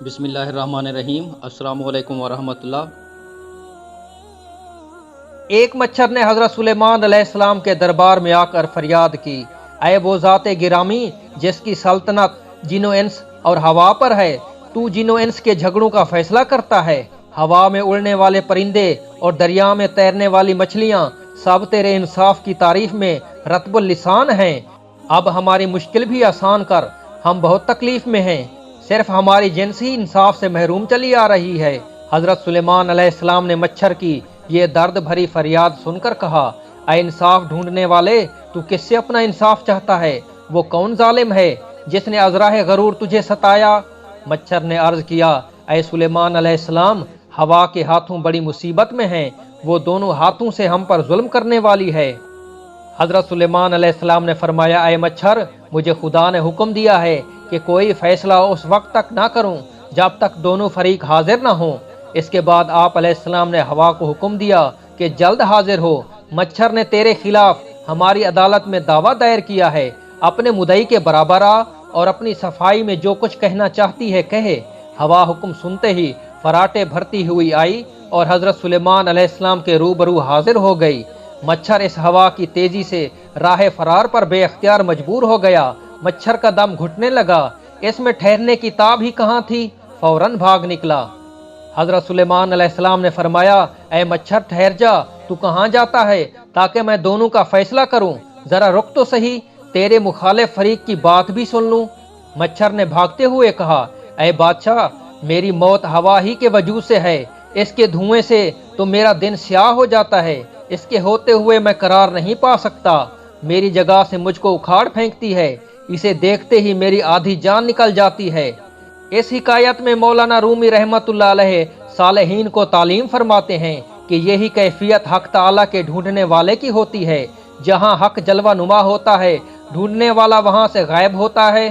بسم اللہ الرحمن الرحیم۔ السلام علیکم ورحمۃ اللہ۔ ایک مچھر نے حضرت سلیمان علیہ السلام کے دربار میں آ کر فریاد کی، اے وہ ذات گرامی جس کی سلطنت جن و انس اور ہوا پر ہے، تو جن و انس کے جھگڑوں کا فیصلہ کرتا ہے۔ ہوا میں اڑنے والے پرندے اور دریا میں تیرنے والی مچھلیاں سب تیرے انصاف کی تعریف میں رطب اللسان ہیں۔ اب ہماری مشکل بھی آسان کر، ہم بہت تکلیف میں ہیں، صرف ہماری جنس ہی انصاف سے محروم چلی آ رہی ہے۔ حضرت سلیمان علیہ السلام نے مچھر کی یہ درد بھری فریاد سن کر کہا، اے انصاف ڈھونڈنے والے، تو کس سے اپنا انصاف چاہتا ہے؟ وہ کون ظالم ہے جس نے ازراہ غرور تجھے ستایا؟ مچھر نے عرض کیا، اے سلیمان علیہ السلام، ہوا کے ہاتھوں بڑی مصیبت میں ہیں، وہ دونوں ہاتھوں سے ہم پر ظلم کرنے والی ہے۔ حضرت سلیمان علیہ السلام نے فرمایا، اے مچھر، مجھے خدا نے حکم دیا ہے کہ کوئی فیصلہ اس وقت تک نہ کروں جب تک دونوں فریق حاضر نہ ہوں۔ اس کے بعد آپ علیہ السلام نے ہوا کو حکم دیا کہ جلد حاضر ہو۔ مچھر نے تیرے خلاف ہماری عدالت میں دعویٰ دائر کیا ہے، اپنے مدعی کے برابر آ اور اپنی صفائی میں جو کچھ کہنا چاہتی ہے کہے۔ ہوا حکم سنتے ہی فراٹے بھرتی ہوئی آئی اور حضرت سلیمان علیہ السلام کے روبرو حاضر ہو گئی۔ مچھر اس ہوا کی تیزی سے راہ فرار پر بے اختیار مجبور ہو گیا۔ مچھر کا دم گھٹنے لگا، اس میں ٹھہرنے کی تاب ہی کہاں تھی، فوراً بھاگ نکلا۔ حضرت سلیمان علیہ السلام نے فرمایا، اے مچھر ٹھہر جا، تو کہاں جاتا ہے تاکہ میں دونوں کا فیصلہ کروں؟ ذرا رک تو صحیح، تیرے مخالف فریق کی بات بھی سن لوں۔ مچھر نے بھاگتے ہوئے کہا، اے بادشاہ، میری موت ہوا ہی کے وجود سے ہے، اس کے دھوئیں سے تو میرا دن سیاہ ہو جاتا ہے، اس کے ہوتے ہوئے میں قرار نہیں پا سکتا، میری جگہ سے مجھ کو اکھاڑ پھینکتی ہے، اسے دیکھتے ہی میری آدھی جان نکل جاتی ہے۔ اس حکایت میں مولانا رومی رحمۃ اللہ علیہ صالحین کو تعلیم فرماتے ہیں کہ یہی کیفیت حق تعالیٰ کے ڈھونڈنے والے کی ہوتی ہے۔ جہاں حق جلوہ نما ہوتا ہے، ڈھونڈنے والا وہاں سے غائب ہوتا ہے۔